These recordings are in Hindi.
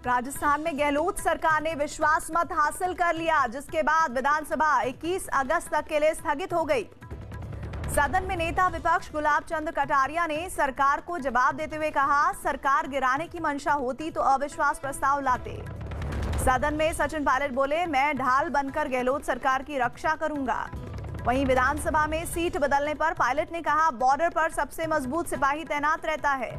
राजस्थान में गहलोत सरकार ने विश्वास मत हासिल कर लिया, जिसके बाद विधानसभा 21 अगस्त तक के लिए स्थगित हो गई। सदन में नेता विपक्ष गुलाब चंद कटारिया ने सरकार को जवाब देते हुए कहा, सरकार गिराने की मंशा होती तो अविश्वास प्रस्ताव लाते। सदन में सचिन पायलट बोले, मैं ढाल बनकर गहलोत सरकार की रक्षा करूंगा। वहीं विधानसभा में सीट बदलने पर पायलट ने कहा, बॉर्डर पर सबसे मजबूत सिपाही तैनात रहता है।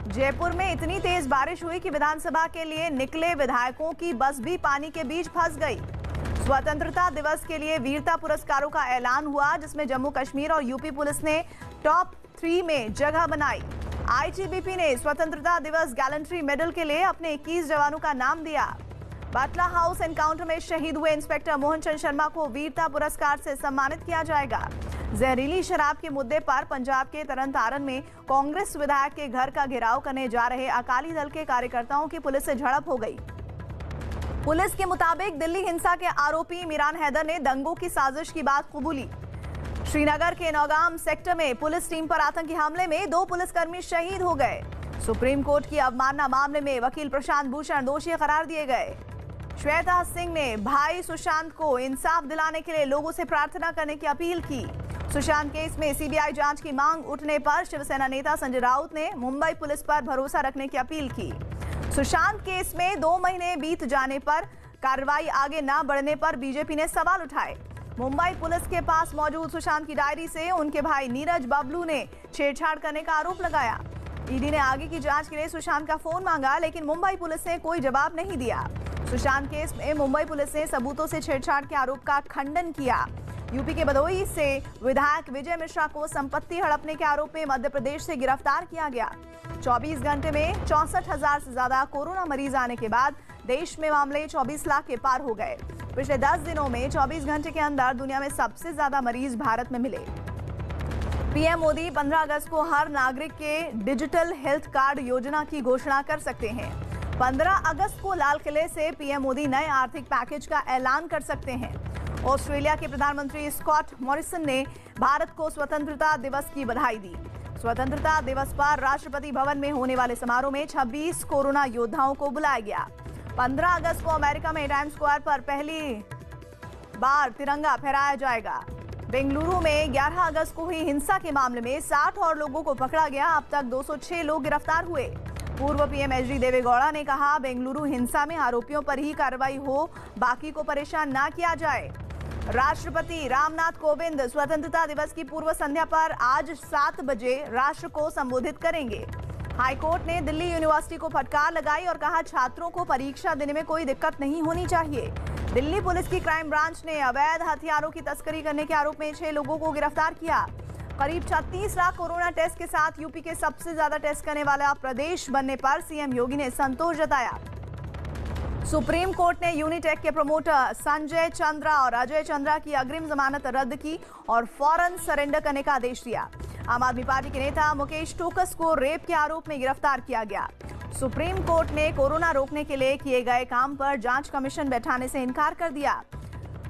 जयपुर में इतनी तेज बारिश हुई कि विधानसभा के लिए निकले विधायकों की बस भी पानी के बीच फंस गई। स्वतंत्रता दिवस के लिए वीरता पुरस्कारों का ऐलान हुआ, जिसमें जम्मू कश्मीर और यूपी पुलिस ने टॉप 3 में जगह बनाई। आईटीबीपी ने स्वतंत्रता दिवस गैलेंट्री मेडल के लिए अपने 21 जवानों का नाम दिया। बाटला हाउस एनकाउंटर में शहीद हुए इंस्पेक्टर मोहन चंद शर्मा को वीरता पुरस्कार से सम्मानित किया जाएगा। जहरीली शराब के मुद्दे पर पंजाब के तरनतारन में कांग्रेस विधायक के घर का घेराव करने जा रहे अकाली दल के कार्यकर्ताओं की पुलिस से झड़प हो गई। पुलिस के मुताबिक दिल्ली हिंसा के आरोपी इमरान हैदर ने दंगों की साजिश की बात कबूली। श्रीनगर के नौगाम सेक्टर में पुलिस टीम पर आतंकी हमले में 2 पुलिसकर्मी शहीद हो गए। सुप्रीम कोर्ट की अवमानना मामले में वकील प्रशांत भूषण दोषी करार दिए गए। श्वेता सिंह ने भाई सुशांत को इंसाफ दिलाने के लिए लोगों से प्रार्थना करने की अपील की। सुशांत केस में सीबीआई जांच की मांग उठने पर शिवसेना नेता संजय राउत ने मुंबई पुलिस पर भरोसा रखने की अपील की। सुशांत केस में 2 महीने बीत जाने पर कार्रवाई आगे न बढ़ने पर बीजेपी ने सवाल उठाए। मुंबई पुलिस के पास मौजूद सुशांत की डायरी से उनके भाई नीरज बबलू ने छेड़छाड़ करने का आरोप लगाया। ईडी ने आगे की जांच के लिए सुशांत का फोन मांगा, लेकिन मुंबई पुलिस ने कोई जवाब नहीं दिया। सुशांत केस में मुंबई पुलिस ने सबूतों से छेड़छाड़ के आरोप का खंडन किया। यूपी के भदोही से विधायक विजय मिश्रा को संपत्ति हड़पने के आरोप में मध्य प्रदेश से गिरफ्तार किया गया। 24 घंटे में 64,000 से ज्यादा कोरोना मरीज आने के बाद देश में मामले 24 लाख के पार हो गए। पिछले 10 दिनों में 24 घंटे के अंदर दुनिया में सबसे ज्यादा मरीज भारत में मिले। पीएम मोदी 15 अगस्त को हर नागरिक के डिजिटल हेल्थ कार्ड योजना की घोषणा कर सकते हैं। 15 अगस्त को लाल किले से पीएम मोदी नए आर्थिक पैकेज का ऐलान कर सकते हैं। ऑस्ट्रेलिया के प्रधानमंत्री स्कॉट मॉरिसन ने भारत को स्वतंत्रता दिवस की बधाई दी। स्वतंत्रता दिवस पर राष्ट्रपति भवन में होने वाले समारोह में 26 कोरोना योद्धाओं को बुलाया गया। 15 अगस्त को अमेरिका में टाइम्स स्क्वायर पर पहली बार तिरंगा फहराया जाएगा। बेंगलुरु में 11 अगस्त को हुई हिंसा के मामले में 60 और लोगों को पकड़ा गया। अब तक 206 लोग गिरफ्तार हुए। पूर्व पीएम एचडी देवेगौड़ा ने कहा, बेंगलुरु हिंसा में आरोपियों पर ही कार्रवाई हो, बाकी को परेशान ना किया जाए। राष्ट्रपति रामनाथ कोविंद स्वतंत्रता दिवस की पूर्व संध्या पर आज 7 बजे राष्ट्र को संबोधित करेंगे। हाईकोर्ट ने दिल्ली यूनिवर्सिटी को फटकार लगाई और कहा, छात्रों को परीक्षा देने में कोई दिक्कत नहीं होनी चाहिए। दिल्ली पुलिस की क्राइम ब्रांच ने अवैध हथियारों की तस्करी करने के आरोप में 6 लोगों को गिरफ्तार किया। करीब 36 लाख कोरोना टेस्ट के साथ यूपी के सबसे ज्यादा टेस्ट करने वाला प्रदेश बनने पर सीएम योगी ने संतोष जताया। सुप्रीम कोर्ट ने यूनिटेक के प्रमोटर संजय चंद्रा और अजय चंद्रा की अग्रिम जमानत रद्द की और फौरन सरेंडर करने का आदेश दिया। आम आदमी पार्टी के नेता मुकेश टोकस को रेप के आरोप में गिरफ्तार किया गया। सुप्रीम कोर्ट ने कोरोना रोकने के लिए किए गए काम पर जांच कमीशन बैठाने से इनकार कर दिया।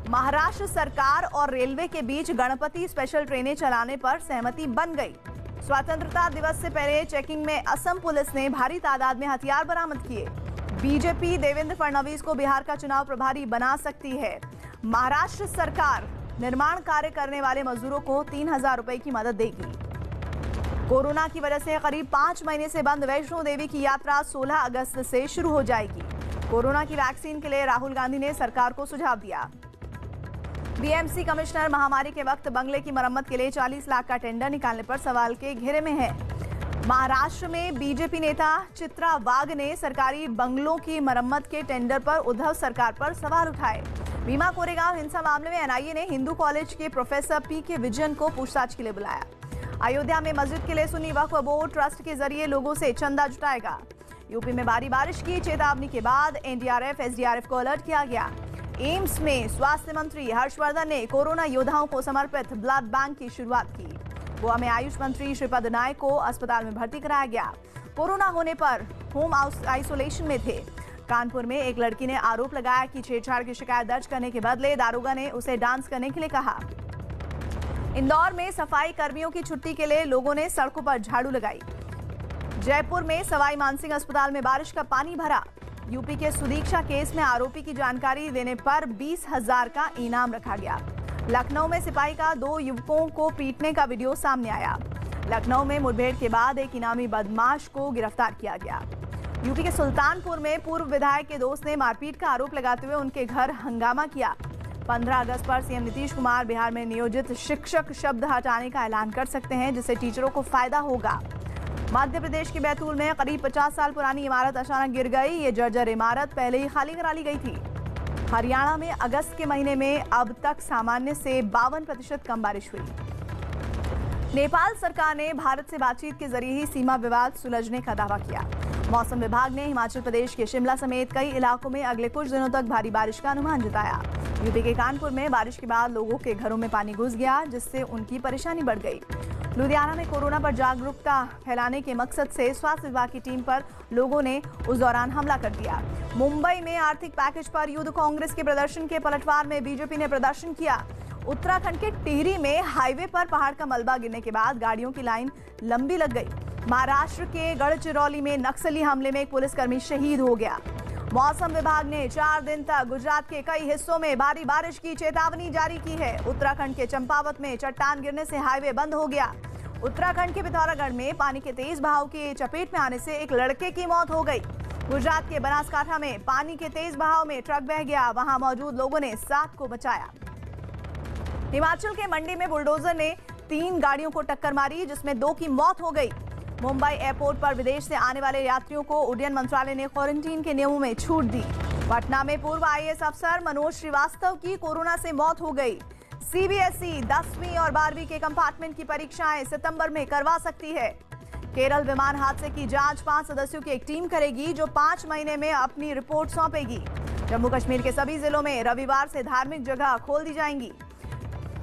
महाराष्ट्र सरकार और रेलवे के बीच गणपति स्पेशल ट्रेनें चलाने पर सहमति बन गई। स्वतंत्रता दिवस से पहले चेकिंग में असम पुलिस ने भारी तादाद में हथियार बरामद किए। बीजेपी देवेंद्र फडणवीस को बिहार का चुनाव प्रभारी बना सकती है। महाराष्ट्र सरकार निर्माण कार्य करने वाले मजदूरों को 3,000 रुपए की मदद देगी। कोरोना की वजह से करीब 5 महीने से बंद वैष्णो देवी की यात्रा 16 अगस्त से शुरू हो जाएगी। कोरोना की वैक्सीन के लिए राहुल गांधी ने सरकार को सुझाव दिया। बीएमसी कमिश्नर महामारी के वक्त बंगले की मरम्मत के लिए 40 लाख का टेंडर निकालने पर सवाल के घेरे में है। महाराष्ट्र में बीजेपी नेता चित्रा वाघ ने सरकारी बंगलों की मरम्मत के टेंडर पर उद्धव सरकार पर सवाल उठाए। भीमा कोरेगांव हिंसा मामले में एनआईए ने हिंदू कॉलेज के प्रोफेसर पीके विजयन को पूछताछ के लिए बुलाया। अयोध्या में मस्जिद के लिए सुन्नी वक्फ बोर्ड ट्रस्ट के जरिए लोगों से चंदा जुटाएगा। यूपी में भारी बारिश की चेतावनी के बाद एनडीआरएफ एसडीआरएफ को अलर्ट किया गया। एम्स में स्वास्थ्य मंत्री हर्षवर्धन ने कोरोना योद्धाओं को समर्पित ब्लड बैंक की शुरुआत की। गोवा में आयुष मंत्री श्रीपद नायक को अस्पताल में भर्ती कराया गया। कोरोना होने पर होम आइसोलेशन में थे। कानपुर में एक लड़की ने आरोप लगाया कि छेड़छाड़ की शिकायत दर्ज करने के बदले दारोगा ने उसे डांस करने के लिए कहा। इंदौर में सफाई कर्मियों की छुट्टी के लिए लोगों ने सड़कों पर झाड़ू लगाई। जयपुर में सवाई मानसिंह अस्पताल में बारिश का पानी भरा। यूपी के सुदीक्षा केस में आरोपी की जानकारी देने पर 20,000 का इनाम रखा गया। लखनऊ में सिपाही का 2 युवकों को पीटने का वीडियो सामने आया। लखनऊ में मुठभेड़ के बाद एक इनामी बदमाश को गिरफ्तार किया गया। यूपी के सुल्तानपुर में पूर्व विधायक के दोस्त ने मारपीट का आरोप लगाते हुए उनके घर हंगामा किया। 15 अगस्त पर सीएम नीतीश कुमार बिहार में नियोजित शिक्षक शब्द हटाने का ऐलान कर सकते हैं, जिससे टीचरों को फायदा होगा। मध्य प्रदेश के बैतूल में करीब 50 साल पुरानी इमारत अचानक गिर गई। ये जर्जर इमारत पहले ही खाली करा ली गई थी। हरियाणा में अगस्त के महीने में अब तक सामान्य से 52% कम बारिश हुई। नेपाल सरकार ने भारत से बातचीत के जरिए ही सीमा विवाद सुलझने का दावा किया। मौसम विभाग ने हिमाचल प्रदेश के शिमला समेत कई इलाकों में अगले कुछ दिनों तक भारी बारिश का अनुमान जताया। यूपी के कानपुर में बारिश के बाद लोगों के घरों में पानी घुस गया, जिससे उनकी परेशानी बढ़ गई। लुधियाना में कोरोना पर जागरूकता फैलाने के मकसद से स्वास्थ्य विभाग की टीम पर लोगों ने उस दौरान हमला कर दिया। मुंबई में आर्थिक पैकेज पर यूथ कांग्रेस के प्रदर्शन के पलटवार में बीजेपी ने प्रदर्शन किया। उत्तराखंड के टिहरी में हाईवे पर पहाड़ का मलबा गिरने के बाद गाड़ियों की लाइन लंबी लग गई। महाराष्ट्र के गढ़चिरौली में नक्सली हमले में एक पुलिसकर्मी शहीद हो गया। मौसम विभाग ने 4 दिन तक गुजरात के कई हिस्सों में भारी बारिश की चेतावनी जारी की है। उत्तराखंड के चंपावत में चट्टान गिरने से हाईवे बंद हो गया। उत्तराखंड के पिथौरागढ़ में पानी के तेज बहाव की चपेट में आने से एक लड़के की मौत हो गई। गुजरात के बनासकांठा में पानी के तेज बहाव में ट्रक बह गया, वहां मौजूद लोगों ने 7 को बचाया। हिमाचल के मंडी में बुलडोजर ने 3 गाड़ियों को टक्कर मारी, जिसमें 2 की मौत हो गई। मुंबई एयरपोर्ट पर विदेश से आने वाले यात्रियों को उड्डयन मंत्रालय ने क्वारंटीन के नियमों में छूट दी। पटना में पूर्व आईएएस अफसर मनोज श्रीवास्तव की कोरोना से मौत हो गई। सीबीएसई 10वीं और 12वीं के कंपार्टमेंट की परीक्षाएं सितंबर में करवा सकती है। केरल विमान हादसे की जांच 5 सदस्यों की एक टीम करेगी, जो 5 महीने में अपनी रिपोर्ट सौंपेगी। जम्मू कश्मीर के सभी जिलों में रविवार से धार्मिक जगह खोल दी जाएंगी।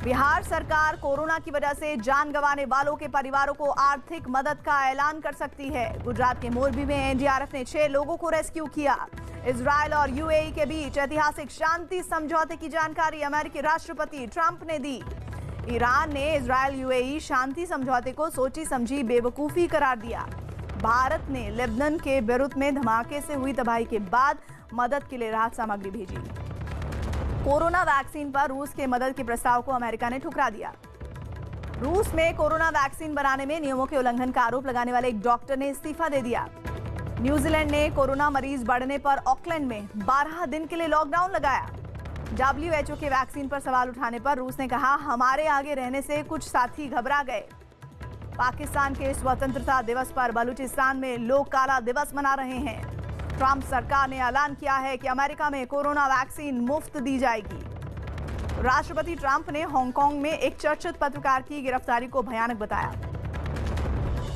बिहार सरकार कोरोना की वजह से जान गंवाने वालों के परिवारों को आर्थिक मदद का ऐलान कर सकती है। गुजरात के मोरबी में एनडीआरएफ ने 6 लोगों को रेस्क्यू किया। इजरायल और यूएई के बीच ऐतिहासिक शांति समझौते की जानकारी अमेरिकी राष्ट्रपति ट्रंप ने दी। ईरान ने इजरायल यूएई शांति समझौते को सोची समझी बेवकूफी करार दिया। भारत ने लेबनान के बेरूत में धमाके से हुई तबाही के बाद मदद के लिए राहत सामग्री भेजी। कोरोना वैक्सीन पर रूस के मदद के प्रस्ताव को अमेरिका ने ठुकरा दिया। रूस में कोरोना वैक्सीन बनाने में नियमों के उल्लंघन का आरोप लगाने वाले एक डॉक्टर ने इस्तीफा दे दिया। न्यूजीलैंड ने कोरोना मरीज बढ़ने पर ऑकलैंड में 12 दिन के लिए लॉकडाउन लगाया। WHO के वैक्सीन पर सवाल उठाने पर रूस ने कहा, हमारे आगे रहने से कुछ साथी घबरा गए। पाकिस्तान के स्वतंत्रता दिवस पर बलूचिस्तान में लोग काला दिवस मना रहे हैं। ट्रंप सरकार ने ऐलान किया है कि अमेरिका में कोरोना वैक्सीन मुफ्त दी जाएगी। राष्ट्रपति ट्रंप ने हांगकांग में एक चर्चित पत्रकार की गिरफ्तारी को भयानक बताया।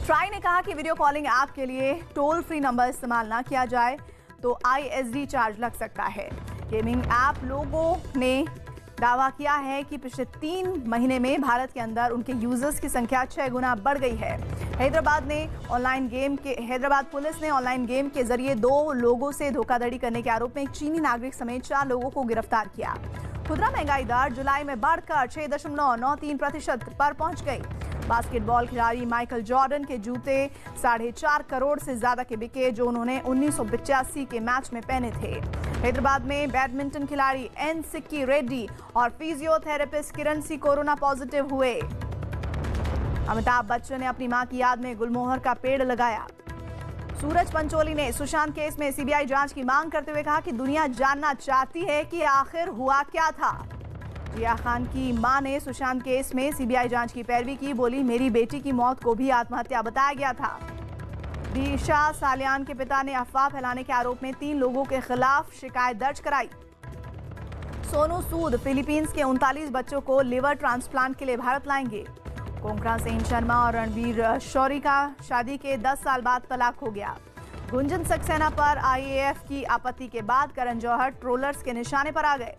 ट्राई ने कहा कि वीडियो कॉलिंग ऐप के लिए टोल फ्री नंबर इस्तेमाल न किया जाए तो ISD चार्ज लग सकता है। गेमिंग ऐप लोगों ने दावा किया है कि पिछले 3 महीने में भारत के अंदर उनके यूजर्स की संख्या 6 गुना बढ़ गई है। हैदराबाद पुलिस ने ऑनलाइन गेम के जरिए 2 लोगों से धोखाधड़ी करने के आरोप में एक चीनी नागरिक समेत 4 लोगों को गिरफ्तार किया। खुदरा महंगाई दर जुलाई में बढ़कर 6.93% पर पहुंच गई। बास्केटबॉल खिलाड़ी माइकल जॉर्डन के जूते 4.5 करोड़ से ज्यादा के बिके, जो उन्होंने 1985 के मैच में पहने थे। हैदराबाद में बैडमिंटन खिलाड़ी एन सिक्की रेड्डी और फिजियोथेरेपिस्ट किरण सी कोरोना पॉजिटिव हुए। अमिताभ बच्चन ने अपनी मां की याद में गुलमोहर का पेड़ लगाया। सूरज पंचोली ने सुशांत केस में सीबीआई जांच की मांग करते हुए कहा कि दुनिया जानना चाहती है कि आखिर हुआ क्या था। जिया खान की मां ने सुशांत केस में सीबीआई जांच की पैरवी की। बोली, मेरी बेटी की मौत को भी आत्महत्या बताया गया था। दिशा सालियान के पिता ने अफवाह फैलाने के आरोप में 3 लोगों के खिलाफ शिकायत दर्ज कराई। सोनू सूद फिलीपींस के 39 बच्चों को लिवर ट्रांसप्लांट के लिए भारत लाएंगे। कोंकणा सेन शर्मा और रणवीर शौरी का शादी के 10 साल बाद तलाक हो गया। गुंजन सक्सेना पर IAF की आपत्ति के बाद करण जौहर ट्रोलर्स के निशाने पर आ गए।